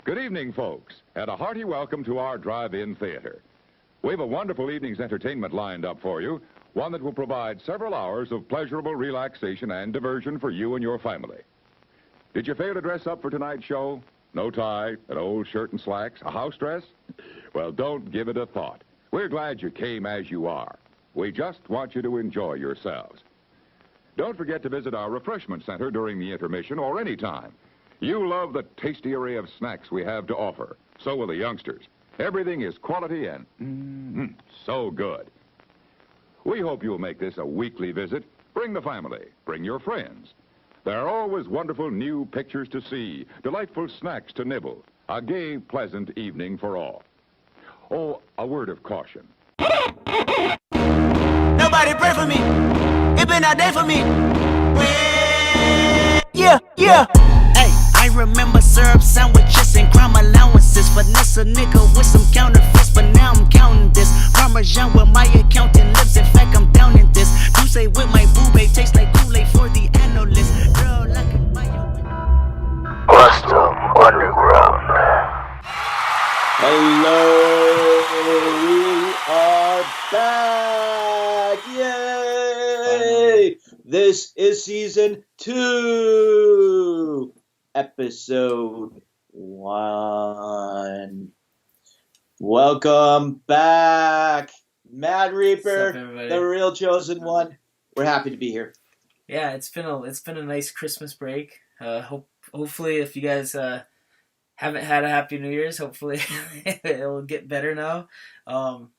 Good evening, folks, and a hearty welcome to our drive-in theater. We have a wonderful evening's entertainment lined up for you, one that will provide several hours of pleasurable relaxation and diversion for you and your family. Did you fail to dress up for tonight's show? No tie, an old shirt and slacks, a house dress? Well, don't give it a thought. We're glad you came as you are. We just want you to enjoy yourselves. Don't forget to visit our refreshment center during the intermission or any time. You love the tasty array of snacks we have to offer. So will the youngsters. Everything is quality and so good. We hope you'll make this a weekly visit. Bring the family. Bring your friends. There are always wonderful new pictures to see, delightful snacks to nibble, a gay, pleasant evening for all. Oh, a word of caution. Nobody pray for me. It been a day for me. Yeah, yeah. Hey, I remember syrup sandwiches and crime allowances. Finesse a nigga with some counterfeits, but now I'm counting this. Parmesan with my accountant lips. In fact, I'm down in this. You say with my boo babe tastes like Kool-Aid for the analyst. Girl, I can buy you. Custom Underground. Hello, we are back! Yay! This is season 2, episode 1. Welcome back, Mad Reaper, What's up, everybody? the real chosen one. We're happy to be here. Yeah, it's been a nice Christmas break. Hopefully, if you guys haven't had a Happy New Year's, hopefully it'll get better now.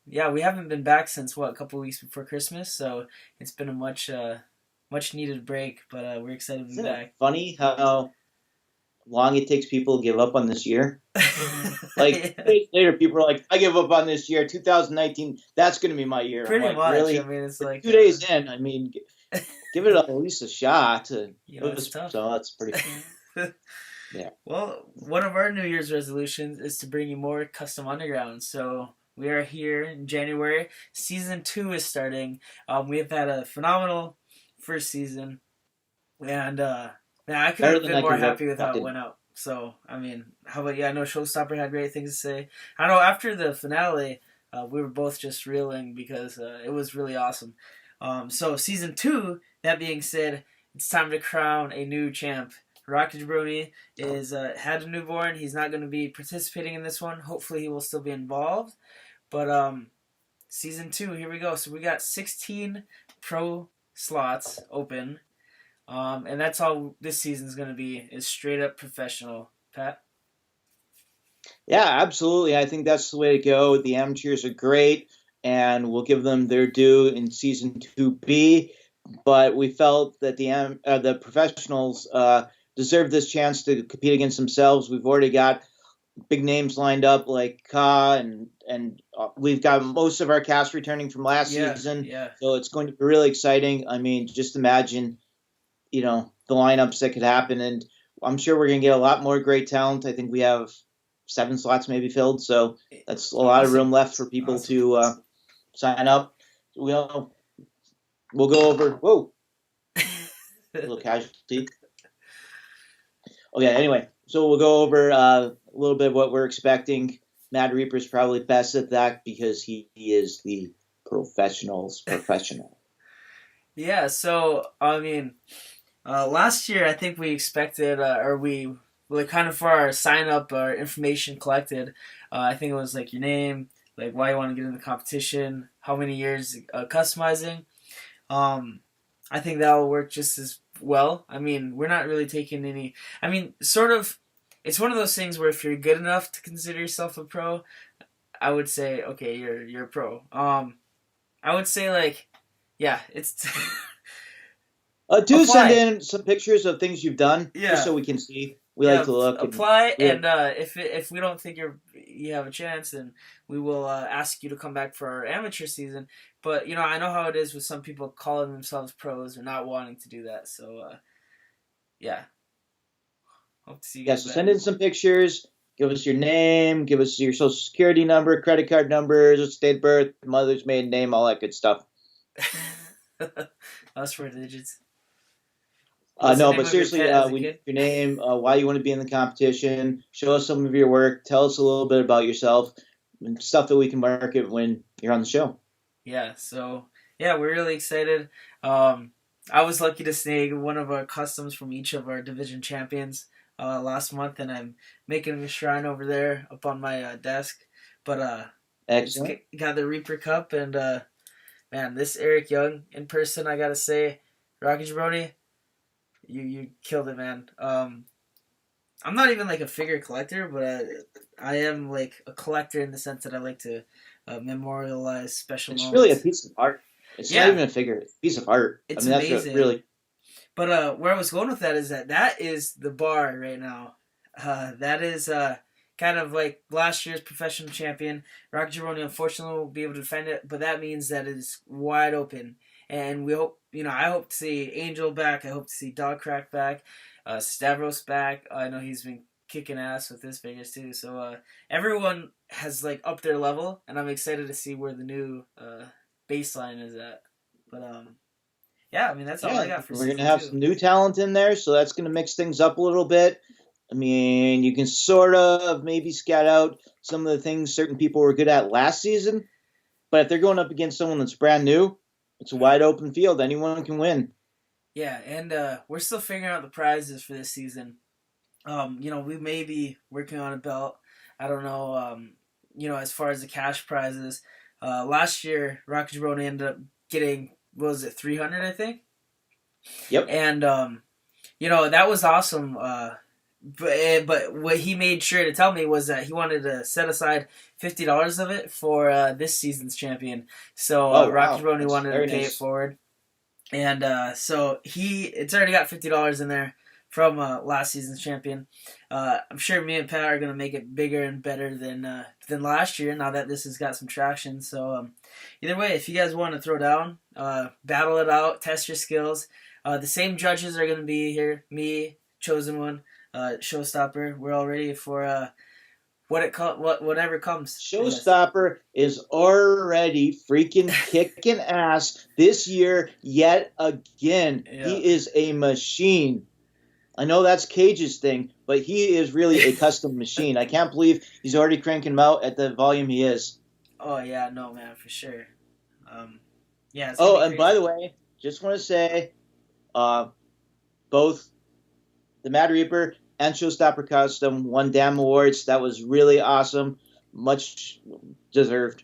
Yeah, we haven't been back since a couple weeks before Christmas, so it's been a much needed break. But we're excited to be Isn't back. it funny how long it takes people to give up on this year? Like, days later, people are like, I give up on this year. 2019, that's going to be my year. I'm Pretty like, much. Really? I mean, it's like 2 days in, I mean, give it at least a shot. it's tough. So that's pretty cool. Yeah. Well, one of our New Year's resolutions is to bring you more Custom Underground. So we are here in January. Season 2 is starting. We have had a phenomenal first season, and I could Better have than been I more could have happy with how it expected. went out. So I mean, how about you? I know Showstopper had great things to say. I know after the finale, we were both just reeling because it was really awesome. So season 2. That being said, it's time to crown a new champ. Rocky Jabroni is had a newborn. He's not going to be participating in this one. Hopefully, he will still be involved. But season 2, here we go. So we got 16 pro slots open, and that's all this season's going to be is straight up professional. Pat. Yeah, absolutely. I think that's the way to go. The amateurs are great, and we'll give them their due in season 2B. But we felt that the professionals deserve this chance to compete against themselves. We've already got big names lined up like Ka, and we've got most of our cast returning from last season. Yeah. So it's going to be really exciting. I mean, just imagine, the lineups that could happen, and I'm sure we're going to get a lot more great talent. I think we have 7 slots maybe filled, so that's a lot of room left for people to sign up. We'll go over. Whoa, a little casualty. Okay, anyway, so we'll go over a little bit of what we're expecting. Mad Reaper's probably best at that because he is the professional's professional. Yeah, so, I mean, last year I think we expected, kind of for our sign-up, our information collected, I think it was like your name, like why you want to get in the competition, how many years customizing. I think that will work just as well. I mean, we're not really taking any, sort of, it's one of those things where if you're good enough to consider yourself a pro, I would say, okay, you're a pro. I would say, like, yeah, it's... Send in some pictures of things you've done, just so we can see. We like to look. Apply, and if we don't think you have a chance, then we will ask you to come back for our amateur season. But, I know how it is with some people calling themselves pros or not wanting to do that. So, yeah. Hope to see you guys so back. send in some pictures. Give us your name. Give us your social security number, credit card numbers, date of birth, mother's maiden name, all that good stuff. Last 4 digits. What's the No, name but of your seriously, pet as a we need kid? your name, why you want to be in the competition, show us some of your work, tell us a little bit about yourself, and stuff that we can market when you're on the show. Yeah, so yeah, we're really excited. I was lucky to snag one of our customs from each of our division champions last month, and I'm making a shrine over there up on my desk. But just Excellent. got the Reaper Cup, and man, this Eric Young in person, I gotta say, Rocky Jabroni, you killed it, man. I'm not even like a figure collector, but I am like a collector in the sense that I like to memorialize special It's moments. really a piece of art. It's Yeah. not even a figure. It's a piece of art. It's that's amazing. what really. But where I was going with that is that is the bar right now. That is kind of like last year's professional champion. Rocky Jabroni unfortunately won't be able to defend it, but that means that it is wide open. And we hope, I hope to see Angel back. I hope to see Dog Crack back. Stavros back. I know he's been kicking ass with his figures too. So everyone has like upped their level, and I'm excited to see where the new baseline is at. But yeah, I mean that's all I got for We're season going to have 2. some new talent in there, so that's going to mix things up a little bit. I mean, you can sort of maybe scout out some of the things certain people were good at last season, but if they're going up against someone that's brand new, it's a wide open field. Anyone can win. Yeah, and we're still figuring out the prizes for this season. We may be working on a belt. I don't know. As far as the cash prizes, last year Rocky Jabroni ended up getting, what was it, 300, I think. Yep. And that was awesome. But what he made sure to tell me was that he wanted to set aside $50 of it for this season's champion. So Rocky Jabroni That's wanted to very pay nice. it forward. And so it's already got $50 in there from last season's champion. I'm sure me and Pat are going to make it bigger and better than last year now that this has got some traction. So either way, if you guys want to throw down, battle it out, test your skills. The same judges are going to be here. Me, Chosen One, Showstopper. We're all ready for whatever comes. Showstopper is already freaking kicking ass this year yet again. Yeah. He is a machine. I know that's Cage's thing, but he is really a custom machine. I can't believe he's already cranking them out at the volume he is. Oh yeah, no man, for sure. Yeah. Oh, and by the way, just want to say, both the Mad Reaper and Showstopper Custom won damn awards. That was really awesome. Much deserved.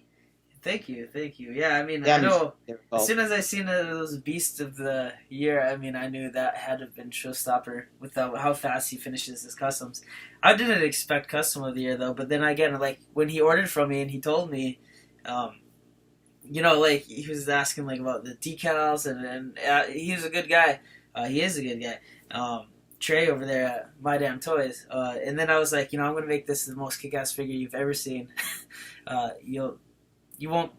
Thank you. Yeah, I mean, Damn, I know. they're As called. soon as I seen those Beasts of the Year, I mean, I knew that had to have been Showstopper with how fast he finishes his customs. I didn't expect Custom of the Year though, but then again, like when he ordered from me and he told me, like he was asking like about the decals and he was a good guy. He is a good guy. Trey over there at My Damn Toys, and then I was like, I'm gonna make this the most kick-ass figure you've ever seen. You won't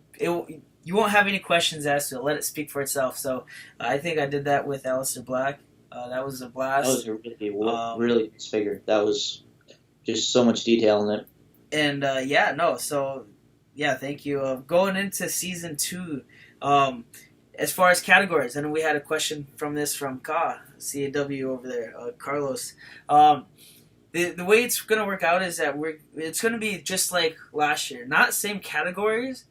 have any questions asked to it. Let it speak for itself. So I think I did that with Aleister Black. That was a blast. That was a really nice figure. That was just so much detail in it. And thank you. Going into season 2, as far as categories, and we had a question from CAW over there, Carlos. The way it's gonna work out is that it's gonna be just like last year, not same categories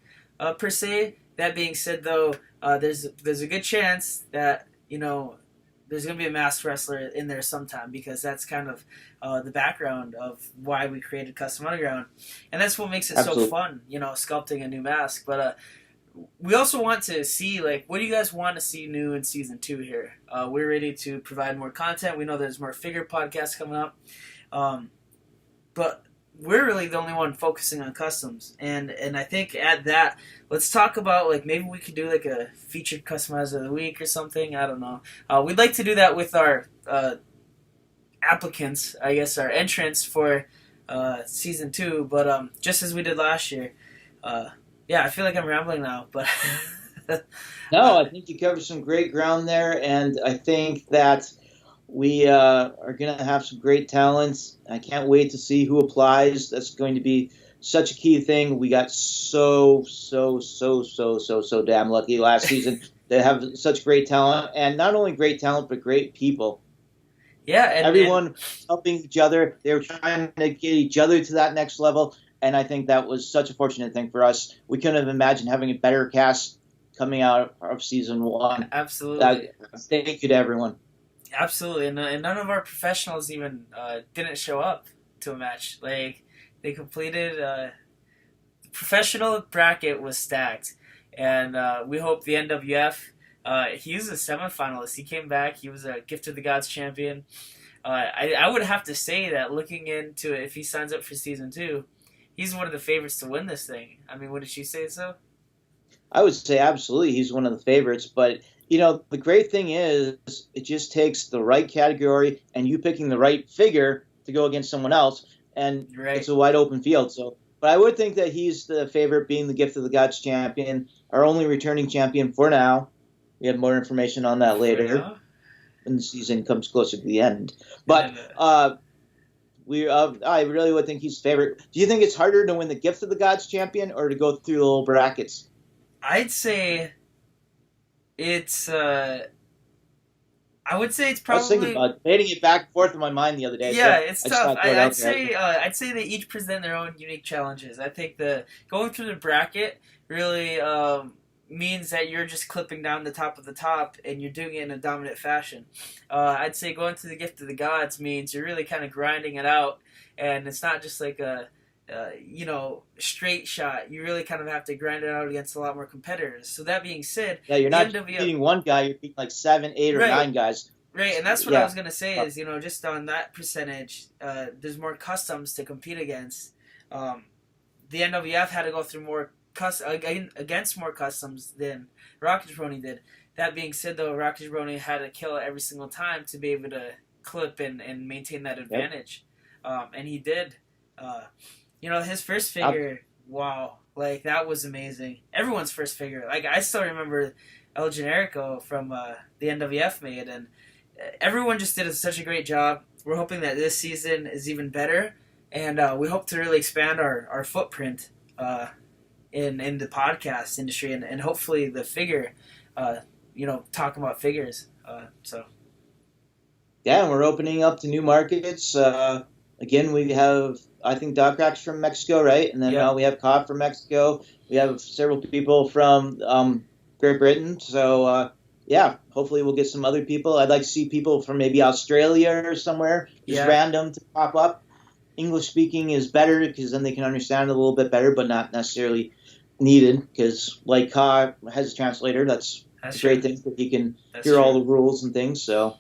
per se. That being said, though, there's a good chance that there's gonna be a masked wrestler in there sometime, because that's kind of the background of why we created Custom Underground, and that's what makes it Absolutely. so fun, sculpting a new mask. But we also want to see, like, what do you guys want to see new in season 2 here? We're ready to provide more content. We know there's more figure podcasts coming up, but we're really the only one focusing on customs. And I think at that, let's talk about, like, maybe we could do like a featured customizer of the week or something. I don't know. We'd like to do that with our applicants, I guess, our entrants for season 2. But just as we did last year. Yeah, I feel like I'm rambling now, but No, I think you covered some great ground there, and I think that we are going to have some great talents. I can't wait to see who applies. That's going to be such a key thing. We got so damn lucky last season to have such great talent, and not only great talent, but great people. Yeah, and Everyone helping each other. They were trying to get each other to that next level, and I think that was such a fortunate thing for us. We couldn't have imagined having a better cast coming out of season one. absolutely. Thank you to everyone. Absolutely, and none of our professionals even didn't show up to a match. Like, they completed the professional bracket was stacked, and we hope the NWF. He was a semifinalist. He came back. He was a Gift of the Gods champion. I would have to say that looking into it, if he signs up for season 2, he's one of the favorites to win this thing. I mean, wouldn't you say so? I would say absolutely he's one of the favorites, but the great thing is it just takes the right category and you picking the right figure to go against someone else, and Right. it's a wide open field. So, but I would think that he's the favorite, being the Gift of the Gods champion, our only returning champion for now. We have more information on that later when the season comes closer to the end. But I really would think he's favorite. Do you think it's harder to win the Gift of the Gods champion or to go through the little brackets? I'd say it's. I would say it's I was thinking probably. about debating it back and forth in my mind the other day. Yeah, so it's I just tough. thought throw it out there. I'd say they each present their own unique challenges. I think the going through the bracket really means that you're just clipping down the top of the top and you're doing it in a dominant fashion. I'd say going through the Gift of the Gods means you're really kind of grinding it out, and it's not just like a straight shot. You really kind of have to grind it out against a lot more competitors. So that being said, Yeah, you're not NWF beating one guy, you're beating like 7, 8, or Right. 9 guys. Right, and that's what Yeah. I was gonna say is, just on that percentage, there's more customs to compete against. The NWF had to go through more against more customs than Rocket Jabroni did. That being said, though, Rocket Jabroni had to kill it every single time to be able to clip and maintain that advantage, and he did. His first figure, wow, like that was amazing. Everyone's first figure, like I still remember El Generico from the NWF made, and everyone just did such a great job. We're hoping that this season is even better, and we hope to really expand our footprint in the podcast industry, and hopefully the figure, talking about figures. Yeah, and we're opening up to new markets. Again, we have, I think, Doc Racks from Mexico, right? And then Yeah. we have Cobb from Mexico. We have several people from Great Britain. So, hopefully we'll get some other people. I'd like to see people from maybe Australia or somewhere, just Yeah. random to pop up. English speaking is better because then they can understand it a little bit better, but not necessarily needed because, like Ka has a translator, that's a great thing that he can hear all the rules and things. So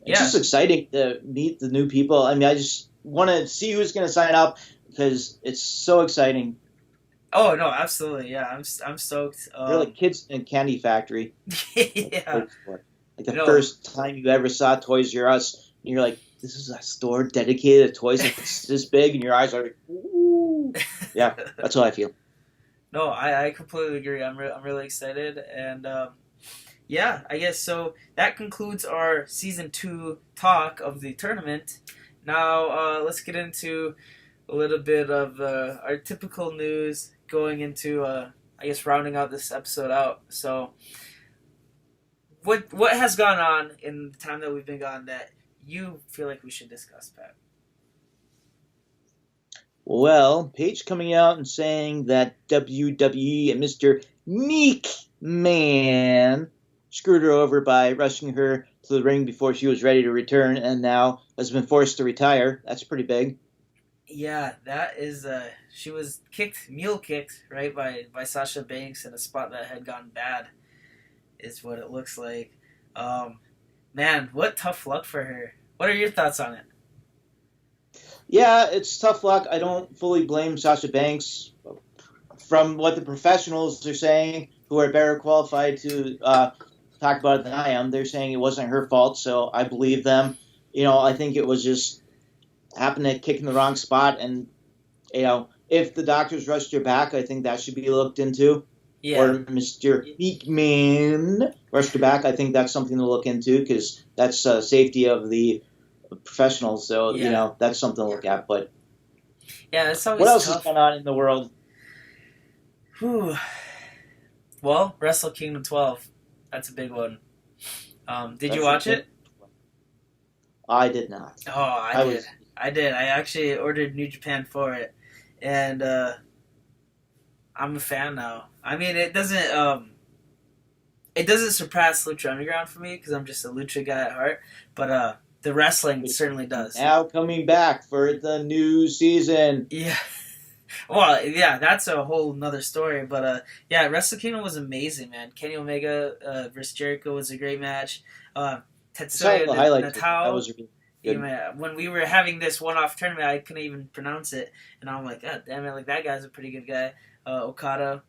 it's just exciting to meet the new people. I mean, I just want to see who's going to sign up because it's so exciting. Oh no, absolutely, yeah. I'm stoked. They're like kids in a candy factory. Yeah. Like the first time you ever saw Toys R Us, and you're like, this is a store dedicated to toys. It's this big, and your eyes are like, ooh. Yeah, that's how I feel. No, I completely agree. I'm really excited, and I guess so. That concludes our season 2 talk of the tournament. Now let's get into a little bit of our typical news going into rounding out this episode out. So what has gone on in the time that we've been gone that you feel like we should discuss, Pat? Well, Paige coming out and saying that WWE and Mr. Meek Man screwed her over by rushing her to the ring before she was ready to return, and now has been forced to retire. That's pretty big. Yeah, that is. She was mule kicked, right, by Sasha Banks in a spot that had gone bad, is what it looks like. Man, what tough luck for her. What are your thoughts on it? Yeah, it's tough luck. I don't fully blame Sasha Banks. From what the professionals are saying, who are better qualified to talk about it than I am, they're saying it wasn't her fault, so I believe them. I think it was just happened to kick in the wrong spot, and if the doctors rushed her back, I think that should be looked into. Yeah. Or Mr. Meekman rushed her back. I think that's something to look into because that's safety of the professionals. So that's something to look at. But yeah, it's always what else tough. is going on in the world? Whew. Well, Wrestle Kingdom 12. That's a big one. Did you watch it? I did not. Oh, I did. I did. I actually ordered New Japan for it, and I'm a fan now. I mean, it doesn't surpass Lucha Underground for me because I'm just a Lucha guy at heart, but the wrestling certainly does. Now coming back for the new season. Yeah. Well, yeah, that's a whole nother story. But yeah, Wrestle Kingdom was amazing, man. Kenny Omega versus Jericho was a great match. Tetsuya Natal. That was really good. When we were having this one-off tournament, I couldn't even pronounce it, and I'm like, God damn it, like that guy's a pretty good guy. Okada,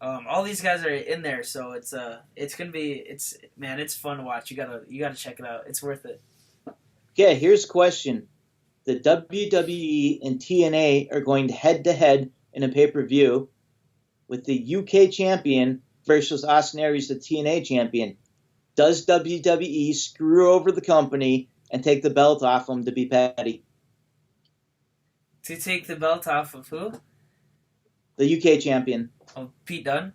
all these guys are in there, so it's gonna be it's fun to watch. You gotta check it out. It's worth it. Okay, here's a question. The WWE and TNA are going head-to-head in a pay-per-view with the UK champion versus Austin Aries, the TNA champion. Does WWE screw over the company and take the belt off them to be petty? To take the belt off of who? The UK champion. Oh, Pete Dunne?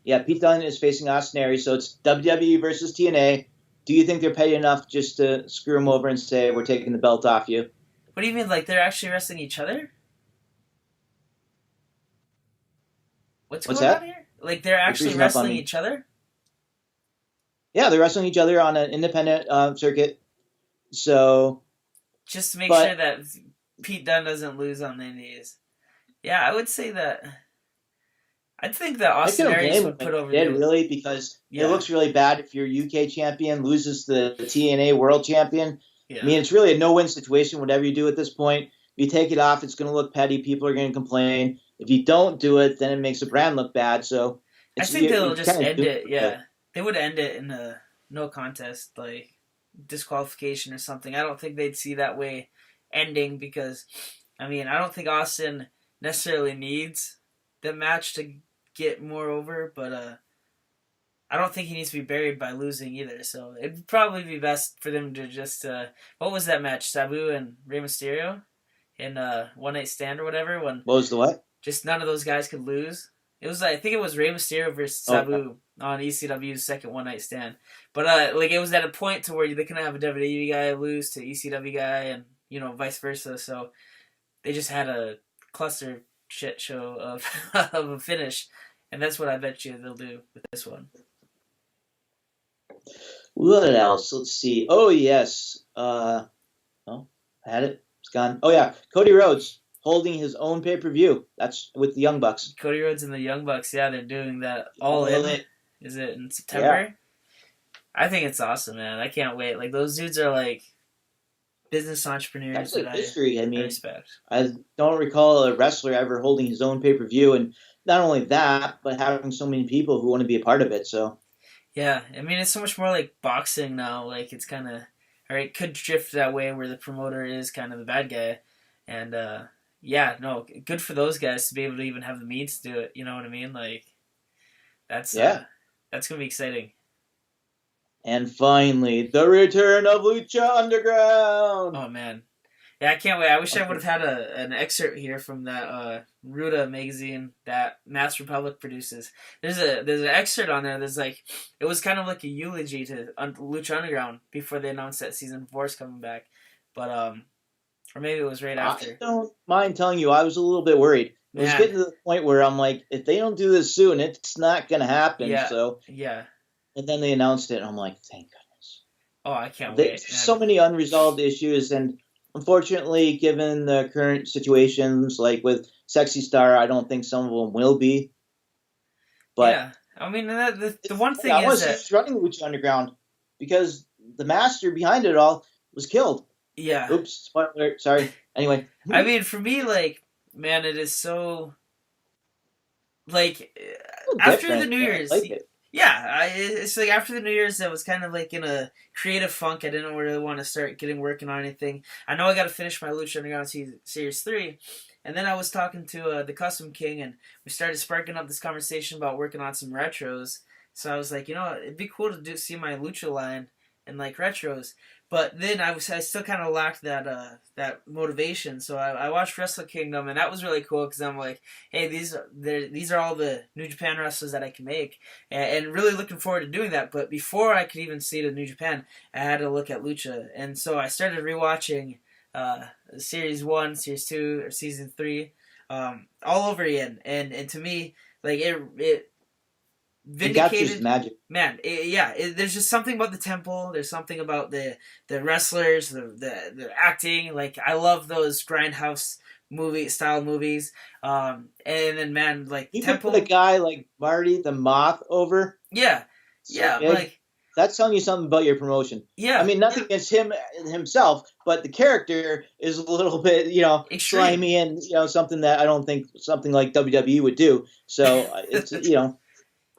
Yeah, Pete Dunne is facing Austin Aries, so it's WWE versus TNA. Do you think they're petty enough just to screw him over and say, we're taking the belt off you? What do you mean, like they're actually wrestling each other? What's going that? on here? Like they're actually wrestling each other? Yeah, they're wrestling each other on an independent circuit. So, just to make sure that Pete Dunne doesn't lose on the Indies. Yeah, I would say that. I think that Austin Aries would put over. Really, because it looks really bad if your UK champion loses the TNA World Champion. Yeah. I mean, it's really a no-win situation. Whatever you do at this point, if you take it off, it's going to look petty. People are going to complain. If you don't do it, then it makes the brand look bad. So, I think they'll just end it. Yeah, they would end it in a no contest, like disqualification or something. I don't think they'd see that way ending because, I mean, I don't think Austin necessarily needs the match to get more over, but I don't think he needs to be buried by losing either. So it'd probably be best for them to just what was that match? Sabu and Rey Mysterio in One Night Stand or whatever. When what was the what? Just none of those guys could lose. It was I think it was Rey Mysterio versus Sabu on ECW's second One Night Stand. But like it was at a point to where they couldn't have a WWE guy lose to ECW guy and vice versa. So they just had a cluster shit show of of a finish, and that's what I bet you they'll do with this one. What else? Let's see. Oh yes. I had it. It's gone. Oh yeah, Cody Rhodes holding his own pay-per-view. That's with the Young Bucks. Cody Rhodes and the Young Bucks. Yeah, they're doing that all in. Is it in September? Yeah. I think it's awesome, man. I can't wait. Like those dudes are like business entrepreneurs that history. I mean, respect. I don't recall a wrestler ever holding his own pay-per-view, and not only that, but having so many people who want to be a part of it. So, yeah, I mean, it's so much more like boxing now. Like it's kind of, or it could drift that way where the promoter is kind of the bad guy, and yeah, no, good for those guys to be able to even have the means to do it. You know what I mean? Like that's gonna be exciting. And finally, the return of Lucha Underground. Oh, man. Yeah, I can't wait. I wish I would have had an excerpt here from that Ruda magazine that Mass Republic produces. There's an excerpt on there that's like, it was kind of like a eulogy to Lucha Underground before they announced that season 4 is coming back. But, or maybe it was right after. I don't mind telling you, I was a little bit worried. It was getting to the point where I'm like, if they don't do this soon, it's not going to happen. Yeah. So, yeah. And then they announced it, and I'm like, thank goodness. Oh, I can't wait. So many unresolved issues, and unfortunately, given the current situations, like with Sexy Star, I don't think some of them will be. But yeah, I mean, the one thing is that he's running Lucha Underground because the master behind it all was killed. Yeah. Oops, spoiler alert, sorry. Anyway. I mean, for me, like, man, it is so, like, after the New Year's. I like it. Yeah, it's like after the New Year's, I was kind of like in a creative funk. I didn't really want to start working on anything. I know I got to finish my Lucha Underground Series 3, and then I was talking to the Custom King, and we started sparking up this conversation about working on some retros. So I was like, it'd be cool to see my Lucha line and like retros. But then I still kind of lacked that motivation. So I watched Wrestle Kingdom, and that was really cool because I'm like, hey, these are all the New Japan wrestlers that I can make, and really looking forward to doing that. But before I could even see the New Japan, I had to look at Lucha, and so I started rewatching Series 1, Series 2, or Season 3, all over again, and to me, like it vindicated magic. Man, there's just something about the temple. There's something about the wrestlers, the acting. Like, I love those grindhouse style movies. And then, man, like, You temple. put a guy like Marty the Moth over. Yeah, like, that's telling you something about your promotion. yeah. I mean, nothing against him himself, but the character is a little bit, Extreme. slimy and something that I don't think something like WWE would do. So it's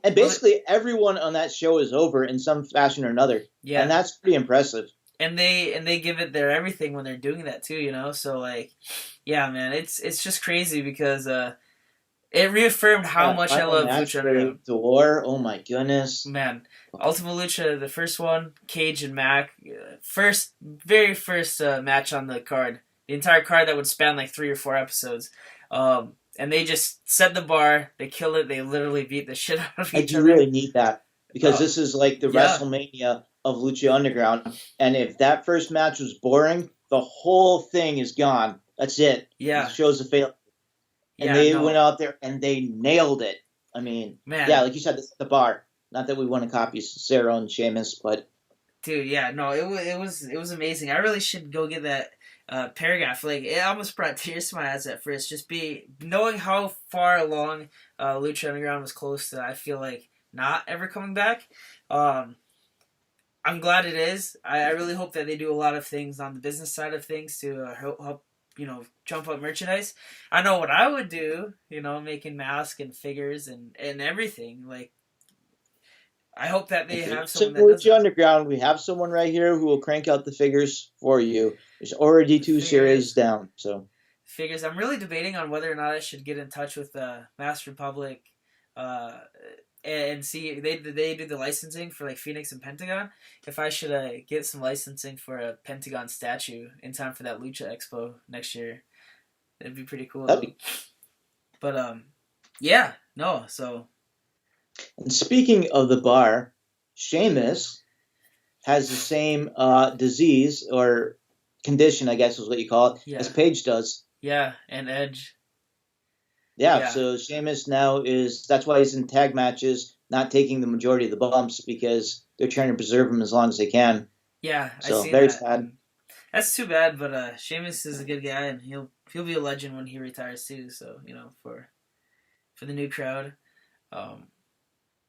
And basically everyone on that show is over in some fashion or another. Yeah. And that's pretty impressive. And they give it their everything when they're doing that too, So like, yeah, man, it's just crazy because it reafirmed how much I love Lucha Underground. Door, oh my goodness. Man, Ultima Lucha, the first one, Cage and Mac, very first match on the card. The entire card that would span like 3 or 4 episodes. And they just set the bar. They killed it. They literally beat the shit out of each You other. really need that because this is like the WrestleMania of Lucha Underground. And if that first match was boring, the whole thing is gone. That's it. Yeah. The show's a failure. And they went out there and they nailed it. I mean, Man. yeah, like you said, this is the bar. Not that we want to copy Cesaro and Sheamus, but dude, yeah, no, it was amazing. I really should go get that paragraph. Like, it almost brought tears to my eyes at first. Just knowing how far along Lucha Underground was close to, I feel like, not ever coming back. I'm glad it is. I really hope that they do a lot of things on the business side of things to help jump up merchandise. I know what I would do, making masks and figures and everything. Like, I hope that they have someone that does Lucha Underground, we have someone right here who will crank out the figures for you. There's already 2 series down, so. Figures. I'm really debating on whether or not I should get in touch with Masked Republic and see they do the licensing for like Phoenix and Pentagon. If I should get some licensing for a Pentagon statue in time for that Lucha Expo next year, that'd be pretty cool. But yeah, no. So. And speaking of the bar, Sheamus has the same disease or condition, I guess is what you call it, as Paige does. Yeah, and Edge. Yeah, so Sheamus now that's why he's in tag matches, not taking the majority of the bumps because they're trying to preserve him as long as they can. Yeah, so I see very that. sad. That's too bad, but Sheamus is a good guy, and he'll be a legend when he retires too. So for the new crowd.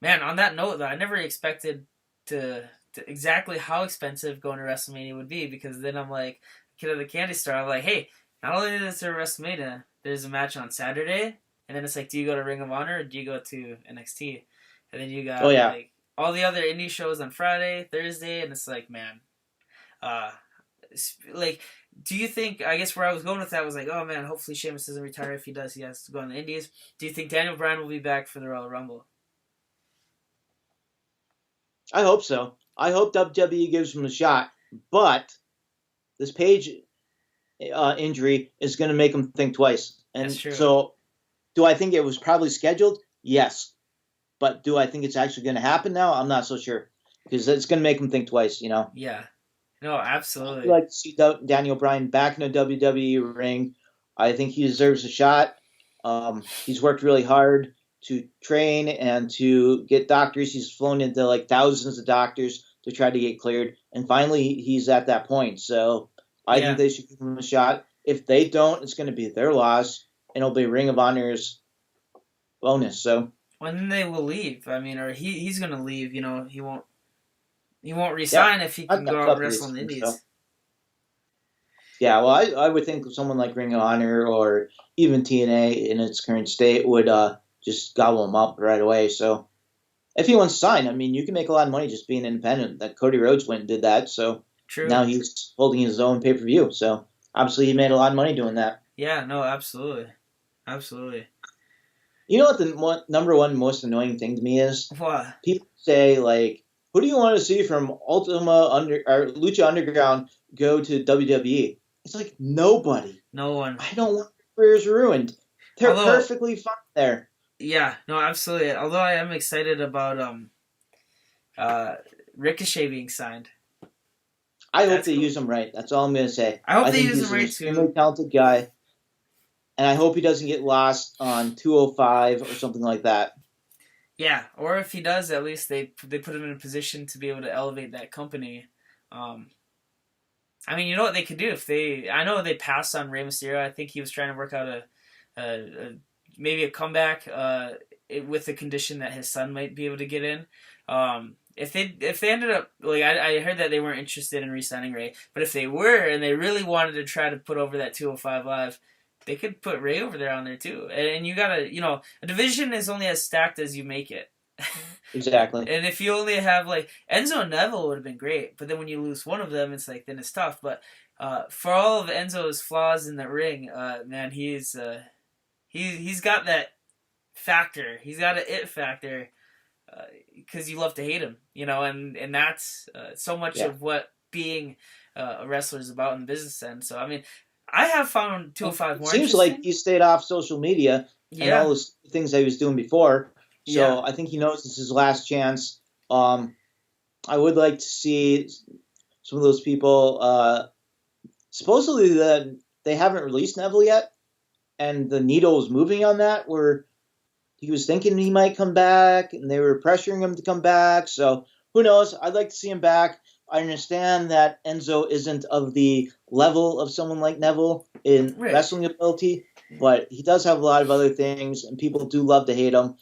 Man, on that note, though, I never expected to exactly how expensive going to WrestleMania would be, because then I'm like, kid at the candy store, I'm like, hey, not only is there WrestleMania, there's a match on Saturday, and then it's like, do you go to Ring of Honor or do you go to NXT? And then you got like all the other indie shows on Friday, Thursday, and it's like, man, like, do you think, I guess where I was going with that was like, oh man, hopefully Sheamus doesn't retire. If he does, he has to go on the indies. Do you think Daniel Bryan will be back for the Royal Rumble? I hope so. I hope WWE gives him a shot, but this Paige injury is going to make him think twice. And That's true. So, do I think it was probably scheduled? Yes. But do I think it's actually going to happen now? I'm not so sure, because it's going to make him think twice, Yeah. No, absolutely. I'd like to see Daniel Bryan back in a WWE ring. I think he deserves a shot. He's worked really hard to train and to get doctors. He's flown into like thousands of doctors to try to get cleared. And finally, he's at that point. So I think they should give him a shot. If they don't, it's going to be their loss, and it'll be Ring of Honor's bonus. So when they will leave, I mean, or he's going to leave. He won't resign if he can go out and wrestle in the Indies. So. Yeah, well, I would think someone like Ring of Honor or even TNA in its current state would just gobble him up right away. So if he wants to sign, I mean, you can make a lot of money just being independent. That Cody Rhodes went and did that. So True. Now he's holding his own pay-per-view. So obviously he made a lot of money doing that. Yeah, no, absolutely. Absolutely. You know what the number one most annoying thing to me is? What? People say, like, who do you want to see from or Lucha Underground go to WWE? It's like nobody. No one. I don't want their careers ruined. They're Although- perfectly fine there. Yeah, no, absolutely. Although I am excited about Ricochet being signed. I hope That's they cool. use him right. That's all I'm going to say. I hope they think use he's him an right, extremely too. talented guy, and I hope he doesn't get lost on 205 or something like that. Yeah, or if he does, at least they put him in a position to be able to elevate that company. I mean, you know what they could do if they. I know they passed on Rey Mysterio. I think he was trying to work out maybe a comeback with the condition that his son might be able to get in. If they ended up like I heard that they weren't interested in re-signing Rey, but if they were and they really wanted to try to put over that 205 Live, they could put Rey over there on there too. And you gotta, a division is only as stacked as you make it. Exactly. And if you only have like Enzo and Neville would have been great, but then when you lose one of them, it's like then it's tough. But for all of Enzo's flaws in the ring, man, he's got that factor. He's got an it factor because you love to hate him, and that's so much of what being a wrestler is about in the business end. So I mean, I have found 205 more. It seems like he stayed off social media and all those things that he was doing before. So I think he knows this is his last chance. I would like to see some of those people. Supposedly they haven't released Neville yet, and the needle was moving on that, where he was thinking he might come back, and they were pressuring him to come back. So who knows? I'd like to see him back. I understand that Enzo isn't of the level of someone like Neville in wrestling ability, but he does have a lot of other things, and people do love to hate him.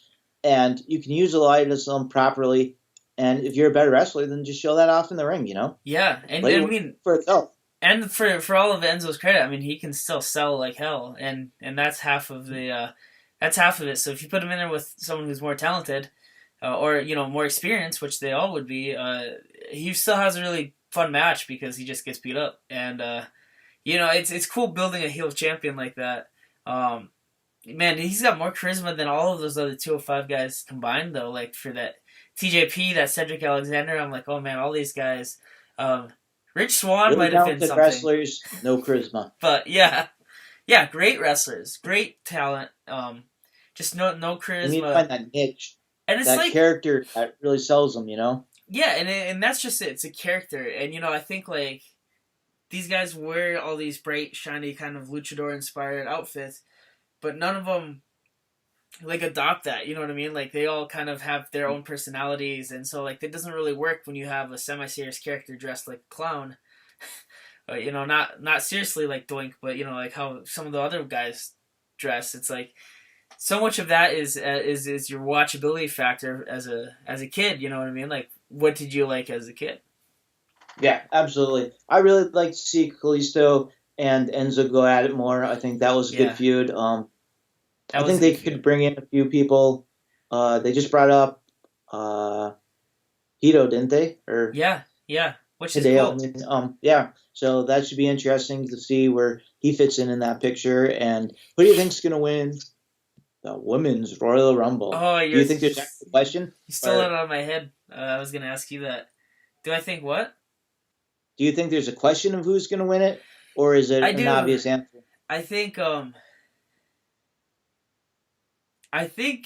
And you can use a lot of them properly. And if you're a better wrestler, then just show that off in the ring, Yeah, and Let I it mean, for itself. and for all of Enzo's credit, I mean, he can still sell like hell, and that's half of the that's half of it. So if you put him in there with someone who's more talented, or more experienced, which they all would be, he still has a really fun match because he just gets beat up, and it's cool building a heel champion like that. Man, he's got more charisma than all of those other 205 guys combined, though. Like, for that TJP, that Cedric Alexander, I'm like, oh, man, all these guys. Rich Swann Really might have been talented something. wrestlers, no charisma. But, yeah, great wrestlers. Great talent. Just no charisma. You need to find that niche, and it's that like, character that really sells them, Yeah, and that's just it. It's a character. And, I think, like, these guys wear all these bright, shiny, kind of luchador-inspired outfits, but none of them like adopt that, you know what I mean? Like they all kind of have their own personalities, and so like it doesn't really work when you have a semi-serious character dressed like a clown. But, not seriously like Doink, but like how some of the other guys dress. It's like so much of that is your watchability factor as a kid, you know what I mean? Like what did you like as a kid? Yeah, absolutely. I really like to see Kalisto and Enzo go at it more. I think that was a good feud. I think they could bring in a few people. They just brought up Hito, didn't they? Or yeah, which is Hideo. cool. Yeah. So that should be interesting to see where he fits in that picture. And who do you think's going to win the Women's Royal Rumble? Oh, do you think there's actually a question? You stole it out of my head. I was going to ask you that. Do I think what? Do you think there's a question of who's going to win it, or is it an obvious answer? I think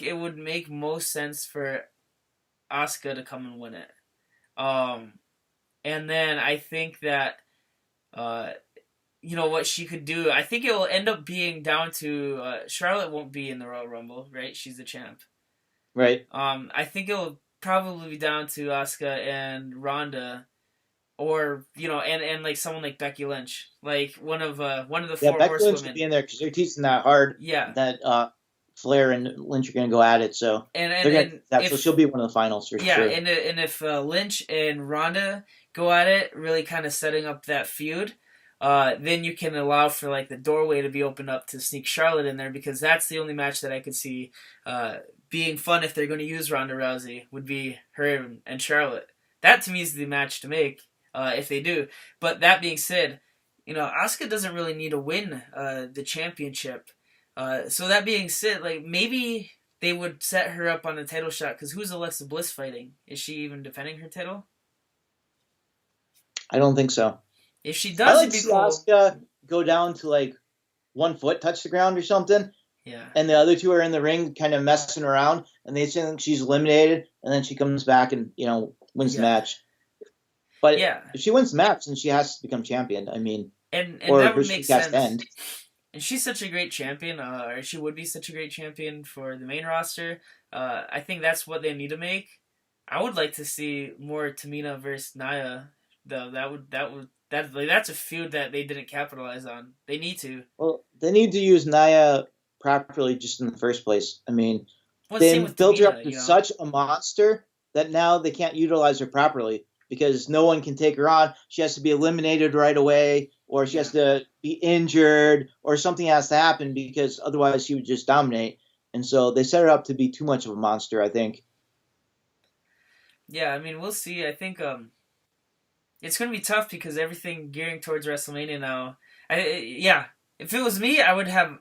it would make most sense for Asuka to come and win it. And then I think that what she could do, I think it will end up being down to Charlotte won't be in the Royal Rumble, right? She's the champ. Right. I think it will probably be down to Asuka and Ronda. Or and like someone like Becky Lynch, like one of the four horsewomen. Becky Lynch should be in there because they're teaching that hard. Yeah, that Flair and Lynch are going to go at it. So so she'll be one of the finals for sure. Yeah, and if Lynch and Ronda go at it, really kind of setting up that feud, then you can allow for like the doorway to be opened up to sneak Charlotte in there, because that's the only match that I could see being fun if they're going to use Ronda Rousey, would be her and Charlotte. That to me is the match to make. If they do. But that being said, Asuka doesn't really need to win the championship. So that being said, like maybe they would set her up on a title shot. Because who's Alexa Bliss fighting? Is she even defending her title? I don't think so. If she I does, like it'd to be see cool. Asuka go down to like 1 foot touch the ground or something, Yeah. and the other two are in the ring kind of messing around, and they think she's eliminated, and then she comes back and wins the Yeah. match. But Yeah. if she wins the match, then she has to become champion. I mean, And or that would her make streak has to sense. end. And she's such a great champion, or she would be such a great champion for the main roster. I think that's what they need to make. I would like to see more Tamina versus Nia, though. That's a feud that they didn't capitalize on. They need to. Well, they need to use Nia properly just in the first place. I mean, Well, they same with built her Tamina, up to such a monster that now they can't utilize her properly because no one can take her on. She has to be eliminated right away, or she has to be injured, or something has to happen because otherwise she would just dominate. And so they set her up to be too much of a monster, I think. Yeah, I mean, we'll see. I think it's going to be tough because everything gearing towards WrestleMania now. If it was me, I would have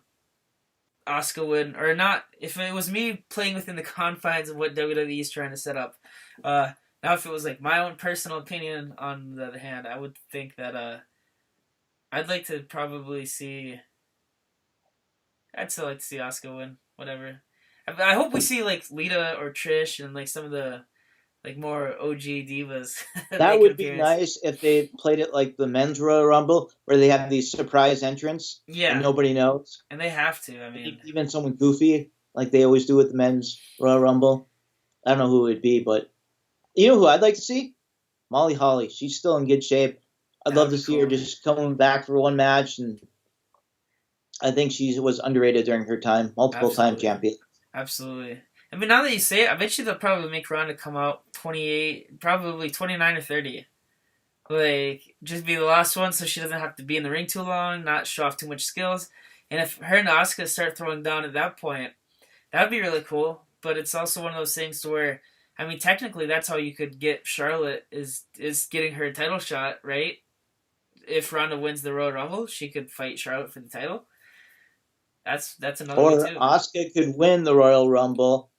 Asuka win, or not. If it was me playing within the confines of what WWE is trying to set up. Now, if it was like my own personal opinion, on the other hand, I would think that I'd like to probably see. I'd still like to see Asuka win. Whatever. I hope we see like Lita or Trish and like some of the like more OG divas. That would be nice if they played it like the men's Royal Rumble, where they have these surprise entrants Yeah, and nobody knows. and they have to. I mean, Even someone goofy, like they always do with the men's Royal Rumble. I don't know who it would be, but you know who I'd like to see? Molly Holly. She's still in good shape. I'd love to see her just coming back for one match, and I think she was underrated during her time, multiple-time champion. Absolutely. I mean, now that you say it, I bet you they'll probably make Ronda come out 28, probably 29 or 30. Like, just be the last one so she doesn't have to be in the ring too long, not show off too much skills. And if her and Asuka start throwing down at that point, that would be really cool. But it's also one of those things to where, I mean, technically that's how you could get Charlotte is getting her title shot, right? If Ronda wins the Royal Rumble, she could fight Charlotte for the title. That's another Or way too. Asuka could win the Royal Rumble,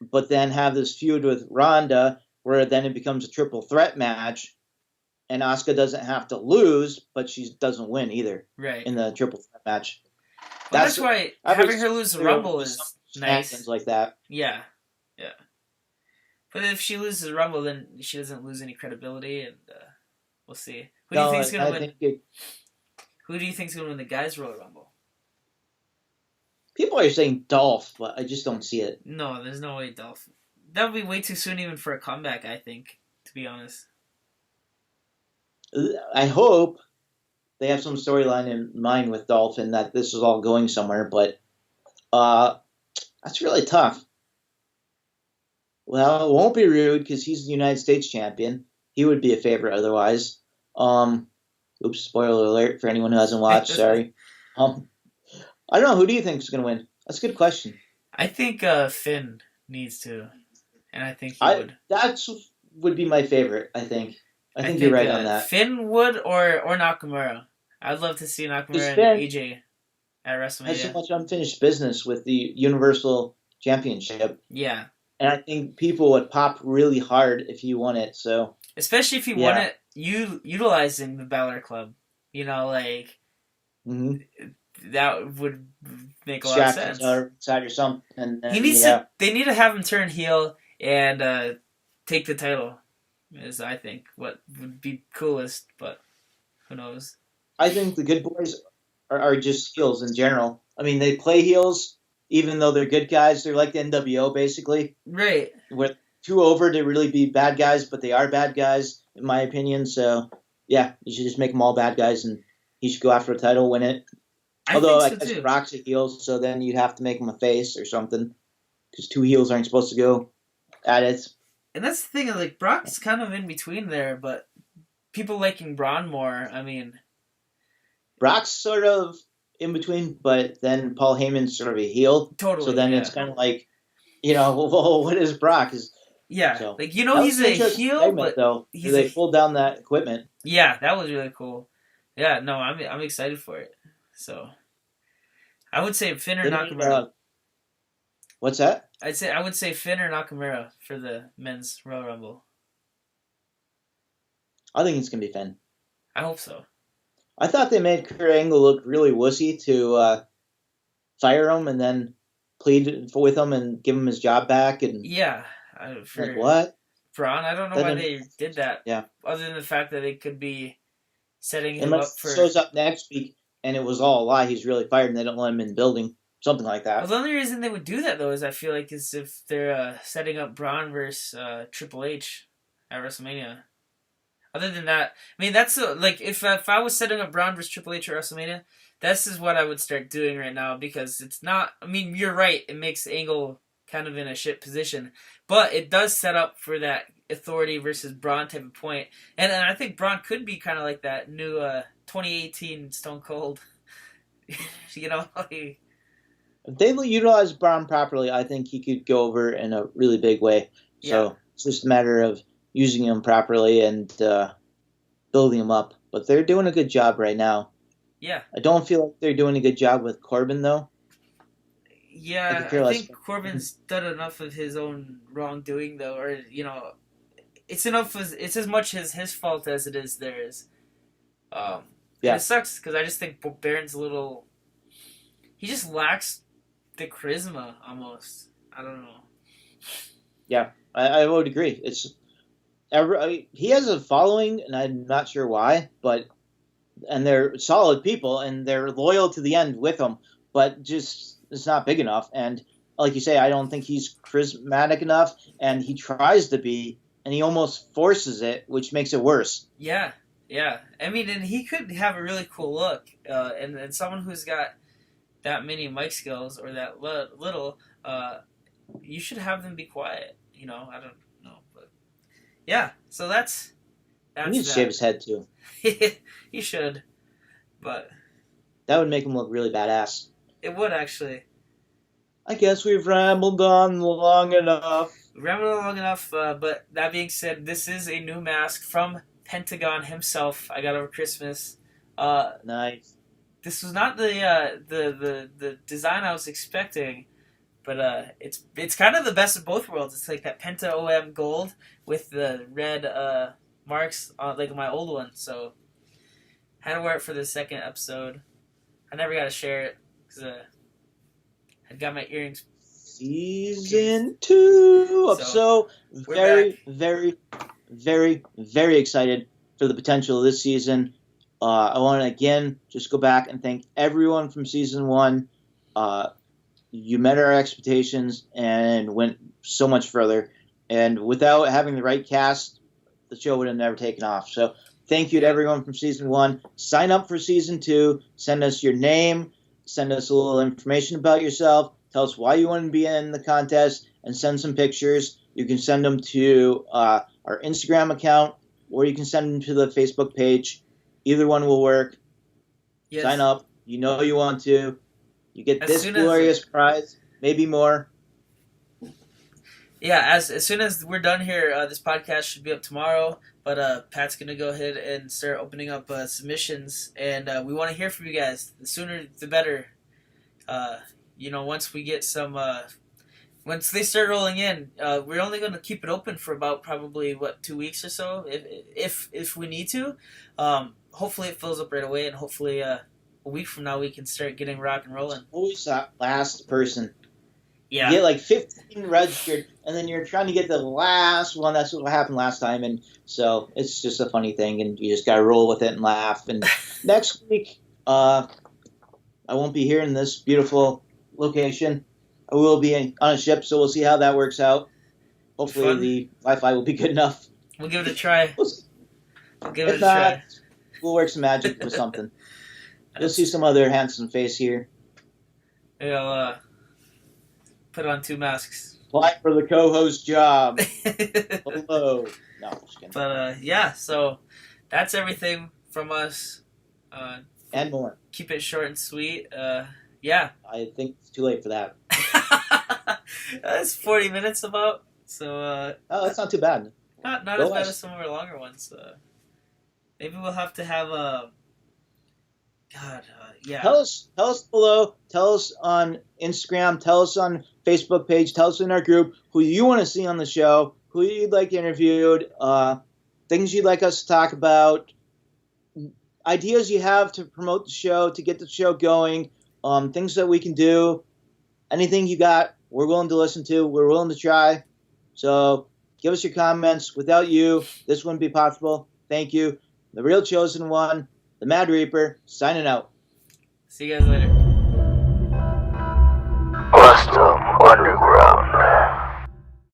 but then have this feud with Ronda, where then it becomes a triple threat match, and Asuka doesn't have to lose, but she doesn't win either Right. in the triple threat match. Well, that's why having her lose the Rumble is nice. Things like that. Yeah. But if she loses the Rumble, then she doesn't lose any credibility, and we'll see. Who do you think's gonna win? Who do you think's gonna win the guys' Royal Rumble? People are saying Dolph, but I just don't see it. No, there's no way Dolph. That would be way too soon even for a comeback, I think, to be honest. I hope they have some storyline in mind with Dolph and that this is all going somewhere, but that's really tough. Well, it won't be rude because he's the United States champion. He would be a favorite otherwise. Oops, spoiler alert for anyone who hasn't watched. Sorry. I don't know. Who do you think is going to win? That's a good question. I think Finn needs to, and I think he would. That would be my favorite. I think you're right on that. Finn would or Nakamura. I'd love to see Nakamura and AJ at WrestleMania. Has so much unfinished business with the Universal Championship. Yeah. And I think people would pop really hard if he won it. So especially if he won it, utilizing the Balor Club. You know, like that would make a lot of sense. Side or something. And he needs to. They need to have him turn heel and take the title. Is I think what would be coolest, but who knows? I think the Good Boys are just heels in general. I mean, they play heels. Even though they're good guys, they're like the NWO, basically. Right. We're too over to really be bad guys, but they are bad guys, in my opinion. So, yeah, you should just make them all bad guys, and he should go after a title, win it. Although, I guess Brock's a heel, so then you'd have to make him a face or something, because two heels aren't supposed to go at it. And that's the thing, like, Brock's kind of in between there, but people liking Braun more, I mean... Brock's sort of... in between, but then Paul Heyman's sort of a heel. Totally. So then it's kind of like, well, what is Brock? So, like, he's a heel, but though, they pulled down that equipment. Yeah, that was really cool. Yeah, no, I'm excited for it. So, I would say Finn or Nakamura. What's that? I would say Finn or Nakamura for the men's Royal Rumble. I think it's gonna be Finn. I hope so. I thought they made Kurt Angle look really wussy to fire him and then plead with him and give him his job back. And Yeah. like, what? Braun, I don't know Then why it- they did that. Yeah. Other than the fact that they could be setting him Unless up for. he shows up next week and it was all a lie, he's really fired and they don't let him in the building. Something like that. Well, the only reason they would do that, though, is I feel like is if they're setting up Braun versus Triple H at WrestleMania. Other than that, I mean, that's like if I was setting up Braun versus Triple H at WrestleMania, this is what I would start doing right now because it's not. I mean, you're right. It makes Angle kind of in a shit position, but it does set up for that authority versus Braun type of point, and I think Braun could be kind of like that new 2018 Stone Cold. You know. If they utilize Braun properly, I think he could go over in a really big way. So Yeah. it's just a matter of using him properly and building him up. But they're doing a good job right now. Yeah. I don't feel like they're doing a good job with Corbin, though. Yeah, could care I less. think Corbin's done enough of his own wrongdoing, though, or it's it's as much his fault as it is theirs. And Yeah. it sucks because I just think Baron's a little. He just lacks the charisma almost. I don't know. I would agree. He has a following, and I'm not sure why, and they're solid people, and they're loyal to the end with him, but just it's not big enough. And like you say, I don't think he's charismatic enough, and he tries to be, and he almost forces it, which makes it worse. Yeah. I mean, and he could have a really cool look, and someone who's got that many mic skills or that little, you should have them be quiet. I don't know, but yeah. So that's He needs to shave his head too. He should, but That would make him look really badass. it would actually. I guess we've rambled on long enough. We rambled long enough, but that being said, this is a new mask from Pentagon himself. I got over Christmas. Nice. This was not the design I was expecting, but it's kind of the best of both worlds. It's like that Penta OM gold with the red marks on like my old one. So had to wear it for the second episode. I never got to share it because I got my earrings. Season 2. I'm so we're very, back. very, very, very excited for the potential of this season. I want to again just go back and thank everyone from season 1. You met our expectations and went so much further. And without having the right cast, the show would have never taken off. So thank you to everyone from season 1. Sign up for season 2. Send us your name. Send us a little information about yourself. Tell us why you want to be in the contest and send some pictures. You can send them to our Instagram account or you can send them to the Facebook page. Either one will work. Yes. Sign up. You know you want to. You get As this soon as- glorious prize, maybe more. Yeah, as soon as we're done here, this podcast should be up tomorrow. But Pat's gonna go ahead and start opening up submissions, and we want to hear from you guys. The sooner, the better. Once we get some, once they start rolling in, we're only gonna keep it open for about probably 2 weeks or so, if we need to. Hopefully it fills up right away, and hopefully a week from now we can start getting rock and rolling. Always that last person. Yeah. You get like 15 registered, and then you're trying to get the last one. That's what happened last time, and so it's just a funny thing, and you just gotta roll with it and laugh. And next week, I won't be here in this beautiful location. I will be on a ship, so we'll see how that works out. Hopefully, Fun. the Wi-Fi will be good enough. We'll give it a try. We'll see. We'll give it If a not, try. we'll work some magic with something. You'll see some other handsome face here. Maybe I'll put on 2 masks. Apply for the co-host job. Hello. No, just kidding. But yeah, so that's everything from us. And more. Keep it short and sweet. Yeah. I think it's too late for that. That's 40 minutes about. So Oh, that's not too bad. not Go as bad less. as some of our longer ones. Maybe we'll have to have a. God, yeah. Tell us below. Tell us on Instagram. Tell us on Facebook page. Tell us in our group who you want to see on the show, who you'd like interviewed, things you'd like us to talk about, ideas you have to promote the show, to get the show going, things that we can do. Anything you got, we're willing to listen to. We're willing to try. So give us your comments. Without you, this wouldn't be possible. Thank you. The Real Chosen One, the Mad Reaper, signing out. See you guys later. Custom Underground.